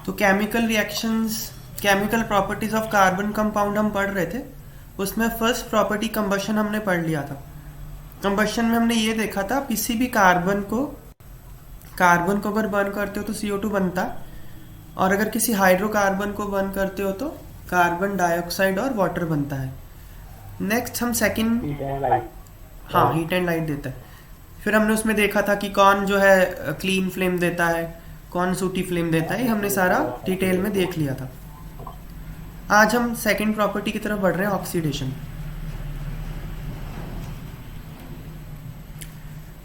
तो chemical reactions, chemical properties of carbon compound हम पढ़ रहे थे। उसमें फर्स्ट प्रॉपर्टी कंबशन हमने पढ़ लिया था। कंबशन में हमने ये देखा था किसी भी कार्बन को अगर बर्न करते हो तो CO2 बनता है, और अगर किसी हाइड्रोकार्बन को बर्न करते हो तो कार्बन डाइऑक्साइड और वाटर बनता है। नेक्स्ट हम सेकंड, हीट एंड लाइट। हाँ, हीट एंड लाइट देता है। फिर हमने उसमें देखा था कि कौन जो है क्लीन फ्लेम देता है, कौन सूटी फ्लेम देता है, ये हमने सारा डिटेल में देख लिया था। आज हम सेकंड प्रॉपर्टी की तरफ बढ़ रहे हैं, ऑक्सीडेशन।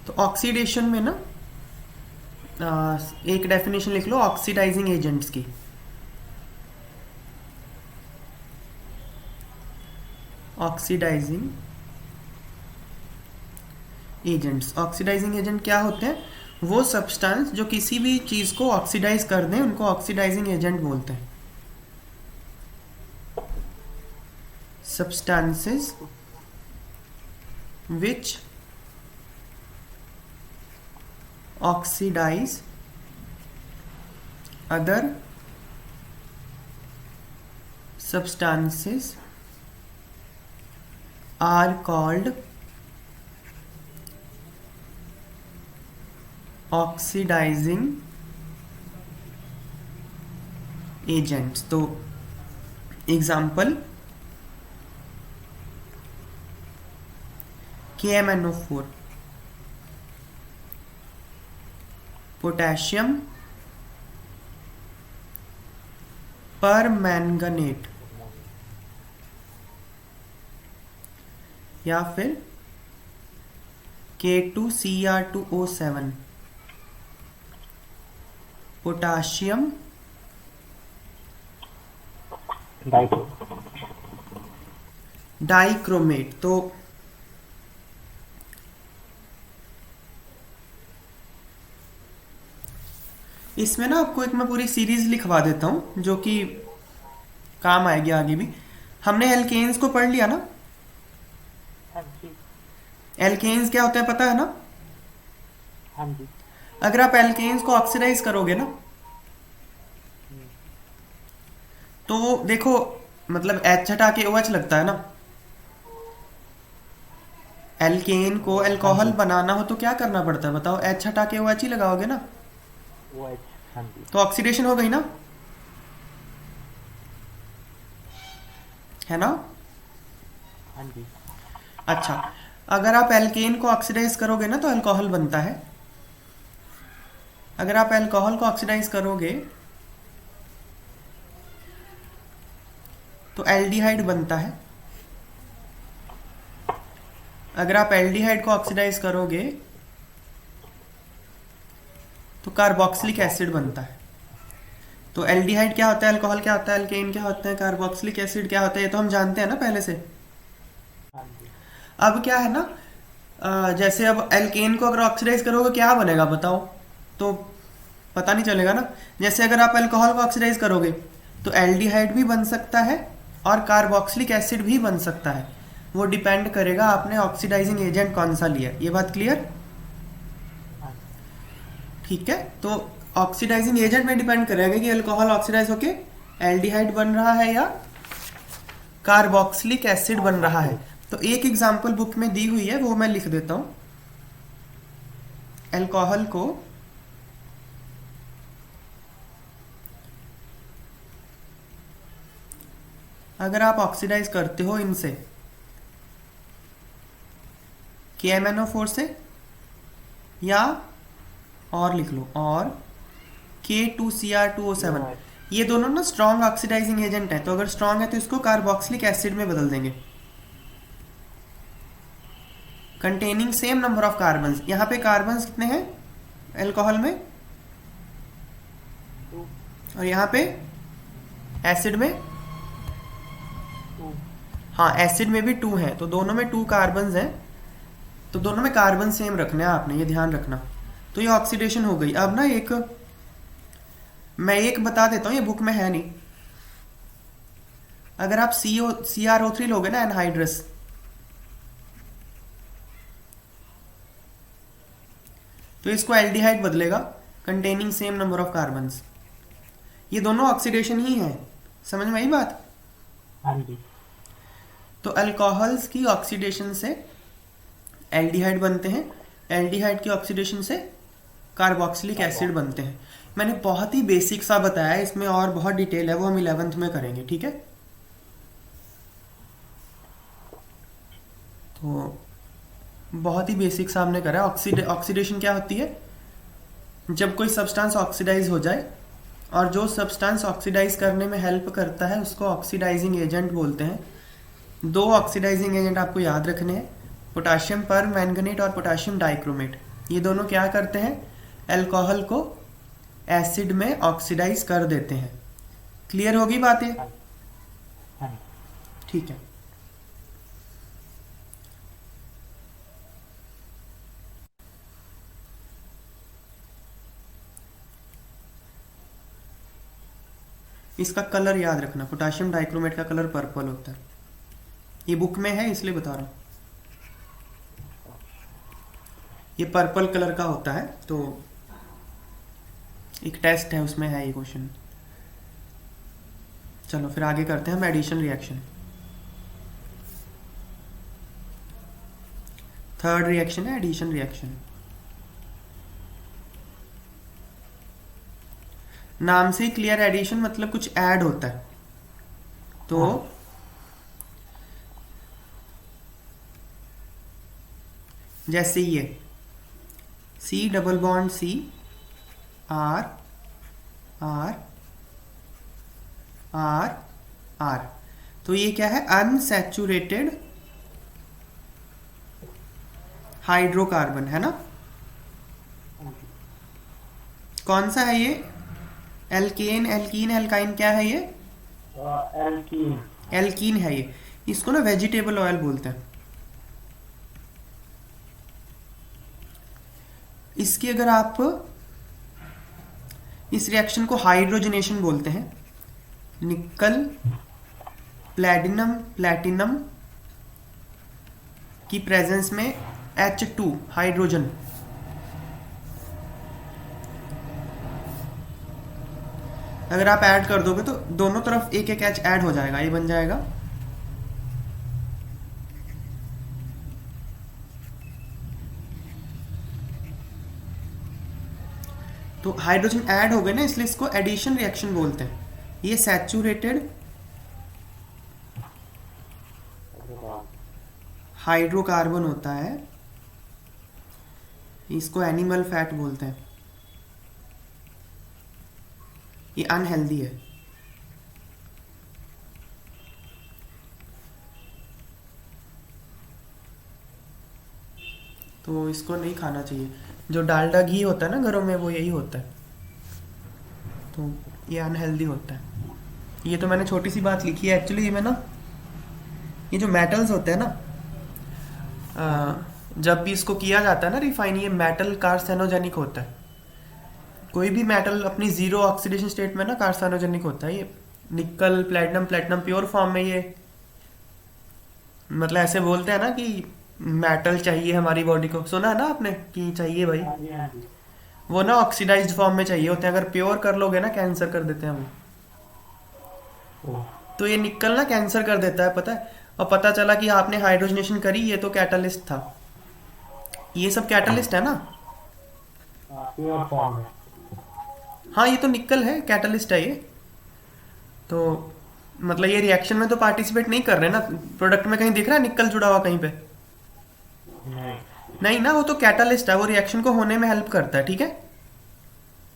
तो ऑक्सीडेशन में ना एक डेफिनेशन लिख लो ऑक्सीडाइजिंग एजेंट्स की। ऑक्सीडाइजिंग एजेंट्स, ऑक्सीडाइजिंग एजेंट क्या होते हैं? वो सब्सटेंस जो किसी भी चीज को ऑक्सीडाइज कर दें उनको ऑक्सीडाइजिंग एजेंट बोलते हैं। substances which oxidize other substances are called oxidizing agents। तो एग्जाम्पल KMnO4, पोटेशियम परमैंगनेट, या फिर K2Cr2O7, पोटाशियम डाइक्रोमेट। तो इसमें ना आपको एक मैं पूरी सीरीज लिखवा देता हूं जो कि काम आएगी आगे भी। हमने एल्केन्स को पढ़ लिया ना। हाँ जी। एल्केन्स क्या होता है पता है ना? हाँ जी। अगर आप एल्केन्स को ऑक्सीडाइज करोगे ना तो देखो, मतलब H हटा के OH लगता है ना। एल्केन को अल्कोहल बनाना हो तो क्या करना पड़ता है बताओ? H हटा के OH ही लगाओगे ना। वो एच। हाँ जी। तो ऑक्सीडेशन हो गई ना, है ना? हाँ जी। अच्छा, अगर आप एल्केन को ऑक्सीडाइज करोगे ना तो अल्कोहल बनता है। अगर आप अल्कोहल को ऑक्सीडाइज करोगे तो एल्डिहाइड बनता है। अगर आप एल्डिहाइड को ऑक्सीडाइज करोगे तो कार्बोक्सिलिक एसिड बनता है। तो एल्डिहाइड क्या होता है, अल्कोहल क्या होता है, एल्केन क्या होता है, कार्बोक्सिलिक एसिड क्या होता है, ये तो हम जानते हैं ना पहले से। हाँ जी। अब क्या है ना, जैसे अब एल्केन को अगर ऑक्सीडाइज करोगे क्या बनेगा बताओ? तो पता नहीं चलेगा ना। जैसे अगर आप अल्कोहल को ऑक्सीडाइज करोगे तो एल्डिहाइड भी बन सकता है और कार्बोक्सिलिक एसिड भी बन सकता है। वो डिपेंड करेगा आपने ऑक्सीडाइजिंग एजेंट कौन सा लिया। ये बात क्लियर? हाँ। ठीक है, तो ऑक्सीडाइजिंग एजेंट में डिपेंड करेगा कि अल्कोहल ऑक्सीडाइज होके एल्डिहाइड बन रहा है या कार्बोक्सिलिक एसिड बन रहा है। तो एक एग्जांपल बुक में दी हुई है, वो मैं लिख देता हूं। अल्कोहल को अगर आप ऑक्सीडाइज करते हो इनसे, KMnO4 से, या और लिख लो, और K2Cr2O7, ये दोनों ना स्ट्रॉन्ग ऑक्सीडाइजिंग एजेंट है। तो अगर स्ट्रॉन्ग है तो इसको कार्बोक्सिलिक एसिड में बदल देंगे, containing same number of carbons. यहाँ पे कार्बन्स कितने हैं अल्कोहल में, और यहाँ पे एसिड में, हाँ एसिड में भी 2 है, तो दोनों में 2 कार्बन्स हैं। तो दोनों में कार्बन सेम रखना है आपने, ये ध्यान रखना। तो ये ऑक्सीडेशन हो गई। अब ना मैं एक बता देता हूँ, ये बुक में है नहीं। अगर आप CrO3 लोगे ना, एनहाइड्रस, तो इसको एल्डिहाइड बदलेगा, containing same number of carbons. ये दोनों ऑक्सीडेशन ही है, समझ में आई बात। हाँ जी। तो अल्कोहल्स की ऑक्सीडेशन से एल्डिहाइड बनते हैं, एल्डिहाइड की ऑक्सीडेशन से कार्बोक्सिलिक एसिड बनते हैं। मैंने बहुत ही बेसिक सा बताया है, इसमें और बहुत डिटेल है, वो हम 11th में करेंगे, ठीक है। तो बहुत ही बेसिक सा हमने करा। ऑक्सीडेशन क्या होती है, जब कोई सब्सटेंस ऑक्सीडाइज हो जाए और जो सब्सटेंस ऑक्सीडाइज करने में हेल्प करता है उसको ऑक्सीडाइजिंग एजेंट बोलते हैं। दो ऑक्सीडाइजिंग एजेंट आपको याद रखने हैं, पोटाशियम पर मैंगनेट और पोटाशियम डाइक्रोमेट। ये दोनों क्या करते हैं, अल्कोहल को एसिड में ऑक्सीडाइज कर देते हैं। क्लियर होगी बातें, हाँ हाँ जी। ठीक है। इसका कलर याद रखना, पोटाशियम डाइक्रोमेट का कलर पर्पल होता है, ये बुक में है इसलिए बता रहा हूँ। ये पर्पल कलर का होता है, तो एक टेस्ट है उसमें है ये क्वेश्चन। चलो फिर आगे करते हैं हम एडिशन रिएक्शन। थर्ड रिएक्शन है एडिशन रिएक्शन। नाम से ही क्लियर, एडिशन मतलब कुछ ऐड होता है। तो हाँ। जैसे ये C double bond C R R R R, तो ये क्या है, अनसैचुरेटेड हाइड्रोकार्बन है ना। हाँ जी। कौन सा है ये, एल्केन एल्कीन एल्काइन, क्या है ये, एल्कीन। एल्कीन है ये। इसको ना वेजिटेबल ऑयल बोलते हैं। इसकी अगर आप इस रिएक्शन को हाइड्रोजनेशन बोलते हैं। निकल प्लैटिनम प्लैटिनम की प्रेजेंस में H2 हाइड्रोजन, अगर आप ऐड कर दोगे तो दोनों तरफ एक एक H ऐड हो जाएगा, ये बन जाएगा तो हाइड्रोजन ऐड हो गए ना, इसलिए इसको एडिशन रिएक्शन बोलते हैं। ये सैचुरेटेड हाइड्रोकार्बन होता है, इसको एनिमल फैट बोलते हैं, ये अनहेल्दी है। तो इसको नहीं खाना चाहिए। जो डालडा घी होता है ना घरों में, वो यही होता है, तो ये अनहेल्दी होता है। ये तो मैंने छोटी सी बात लिखी है, एक्चुअली में ना ये जो मेटल्स होते हैं ना, जब भी इसको किया जाता है ना रिफाइन, ये मेटल कार्सिनोजेनिक होता है। कोई भी मेटल अपनी जीरो ऑक्सीडेशन स्टेट में ना कार्सिनोजेनिक होता है। ये निकल प्लेटिनम, प्लेटिनम प्योर फॉर्म में, ये मतलब ऐसे बोलते हैं ना कि मेटल चाहिए हमारी बॉडी को, सुना है ना आपने कि चाहिए भाई, हाँ जी। हाँ जी। वो ना ऑक्सीडाइज्ड फॉर्म में चाहिए होते हैं। अगर प्योर कर लोगे ना कैंसर कर देते हैं वो। ओह। तो ये निकल ना कैंसर कर देता है, पता है। और पता चला कि आपने हाइड्रोजनेशन करी, ये तो कैटलिस्ट था। ये सब कैटलिस्ट है ना, प्योर फॉर्म है। हाँ ये तो निकल है, कैटलिस्ट है ये। तो मतलब ये रिएक्शन में तो पार्टिसिपेट नहीं कर रहे ना, प्रोडक्ट में कहीं दिख रहा है निकल जुड़ा हुआ कहीं पे, नहीं। नहीं ना, वो तो कैटलिस्ट है, वो रिएक्शन को होने में हेल्प करता है, ठीक है।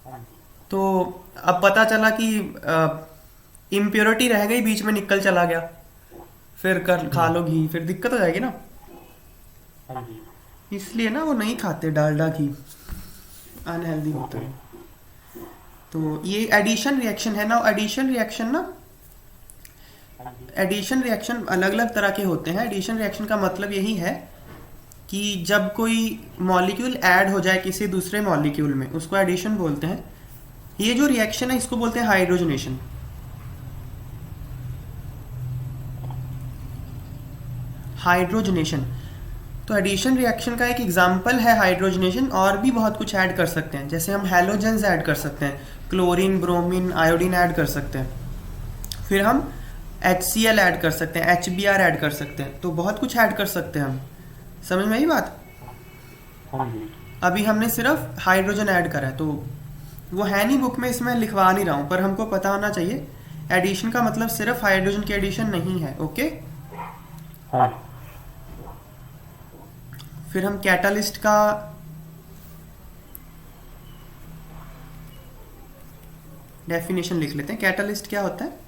हाँ जी। तो अब पता चला कि इम्प्योरिटी रह गई, बीच में निकल चला गया, फिर कर खा लो घी, फिर दिक्कत हो जाएगी ना। हाँ जी। इसलिए ना वो नहीं खाते डालडा घी, अनहेल्दी होता है। तो ये एडिशन रिएक्शन है ना। एडिशन रिएक्शन ना, हाँ जी। एडिशन रिएक्शन अलग अलग तरह के होते हैं। एडिशन रिएक्शन का मतलब यही है कि जब कोई मॉलिक्यूल ऐड हो जाए किसी दूसरे मॉलिक्यूल में, उसको एडिशन बोलते हैं। ये जो रिएक्शन है इसको बोलते हैं हाइड्रोजनेशन। हाइड्रोजनेशन तो एडिशन रिएक्शन का एक एग्जांपल है हाइड्रोजनेशन, और भी बहुत कुछ ऐड कर सकते हैं। जैसे हम हैलोजेंस ऐड कर सकते हैं, क्लोरीन, ब्रोमीन, आयोडीन ऐड कर सकते हैं। फिर हम HCl ऐड कर सकते हैं, HBr ऐड कर सकते हैं। तो बहुत कुछ ऐड कर सकते हैं हम। समझ में आई बात? हाँ जी। अभी हमने सिर्फ हाइड्रोजन ऐड करा है, तो वो है नहीं बुक में, इसमें लिखवा नहीं रहा हूँ, पर हमको पता होना चाहिए एडिशन का मतलब सिर्फ हाइड्रोजन की एडिशन नहीं है। ओके। हाँ। फिर हम कैटालिस्ट का डेफिनेशन लिख लेते हैं। कैटालिस्ट क्या होता है?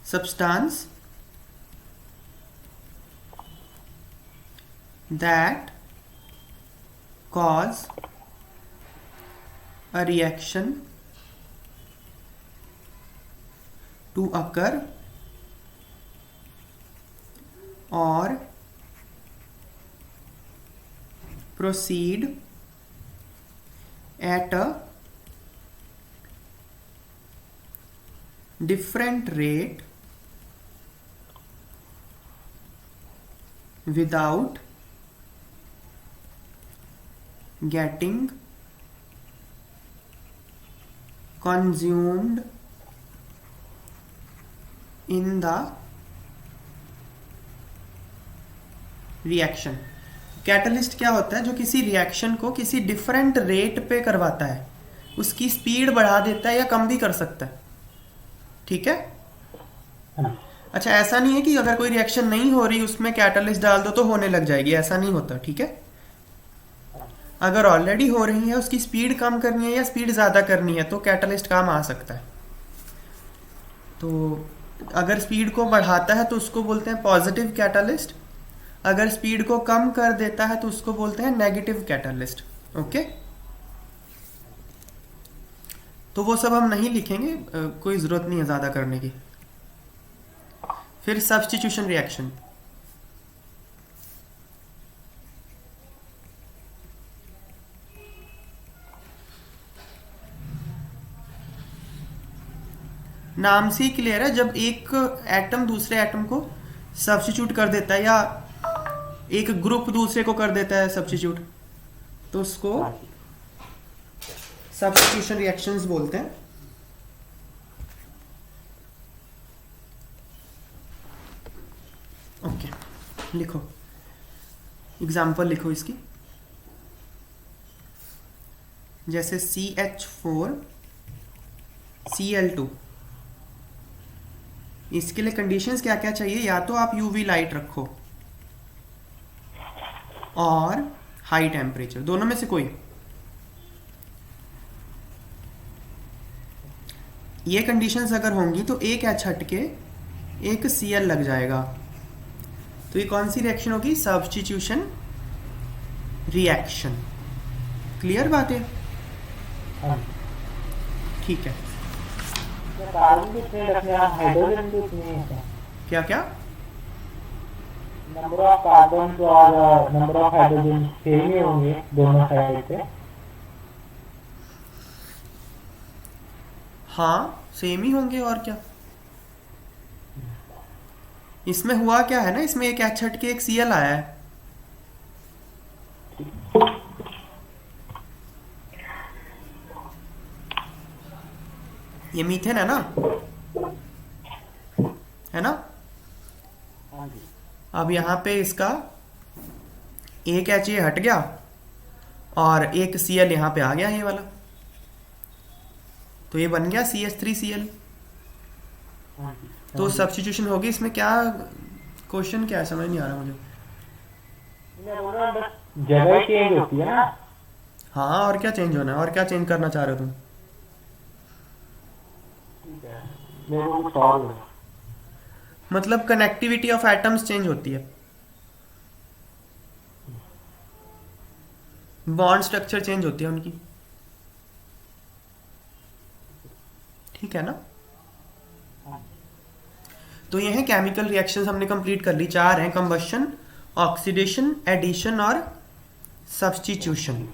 Substance that cause a reaction to occur or proceed at a different rate without getting consumed in the reaction। Catalyst क्या होता है? जो किसी रिएक्शन को किसी डिफरेंट रेट पे करवाता है, उसकी स्पीड बढ़ा देता है या कम भी कर सकता है। ठीक है। हाँ। अच्छा, ऐसा नहीं है कि अगर कोई रिएक्शन नहीं हो रही उसमें कैटलिस्ट डाल दो तो होने लग जाएगी, ऐसा नहीं होता। ठीक है। अगर ऑलरेडी हो रही है, उसकी स्पीड कम करनी है या स्पीड ज़्यादा करनी है, तो कैटलिस्ट काम आ सकता है। तो अगर स्पीड को बढ़ाता है तो उसको बोलते हैं पॉजिटिव कैटलिस्ट, अगर स्पीड को कम कर देता है तो उसको बोलते हैं नेगेटिव कैटलिस्ट। ओके। तो वो सब हम नहीं लिखेंगे, कोई ज़रूरत नहीं है ज़्यादा करने की। फिर सब्स्टिट्यूशन रिएक्शन। नाम से ही क्लियर है, जब एक एटम दूसरे एटम को सब्स्टिट्यूट कर देता है या एक ग्रुप दूसरे को कर देता है सब्स्टिट्यूट, तो उसको हाँ जी। सब्स्टिट्यूशन रिएक्शंस बोलते हैं। ओके, लिखो एग्जाम्पल लिखो इसकी। जैसे CH4 Cl2, इसके लिए कंडीशंस क्या क्या चाहिए? या तो आप यूवी लाइट रखो और हाई टेम्परेचर, दोनों में से कोई। ये कंडीशंस अगर होंगी तो एक H हट के एक Cl लग जाएगा, तो ये कौन सी रिएक्शन होगी? Substitution reaction. क्लियर बात है? हाँ। ठीक है। कार्बन कितने रखने हैं, हाइड्रोजन कितने हैं? क्या क्या? नंबर ऑफ कार्बन और नंबर ऑफ हाइड्रोजन सेम ही होंगे दोनों साइड पे। हाँ, सेम ही होंगे, और क्या। इसमें हुआ क्या है ना, इसमें एक H हट के एक Cl आया है। ये मीथेन है ना, है ना? हाँ जी। अब यहाँ पे इसका एक H ये हट गया और एक Cl यहाँ पे आ गया, ये वाला, तो ये बन गया CH3Cl। हाँ जी। तो सब्स्टिट्यूशन होगी। इसमें क्या क्वेश्चन क्या है, समझ नहीं आ रहा मुझे। मैं बोल रहा हूँ बस जगह चेंज होती है ना। हाँ, और क्या चेंज होना है, और क्या चेंज करना चाह रहे हो तुम? ठीक है, मेरे को कुछ और हो। मतलब कनेक्टिविटी ऑफ एटम्स चेंज होती है, बॉन्ड स्ट्रक्चर चेंज होती है उनकी। ठीक है ना? तो ये है केमिकल रिएक्शंस, हमने कंप्लीट कर ली। 4 हैं: कंबशन, ऑक्सीडेशन, एडिशन और सब्स्टिट्यूशन।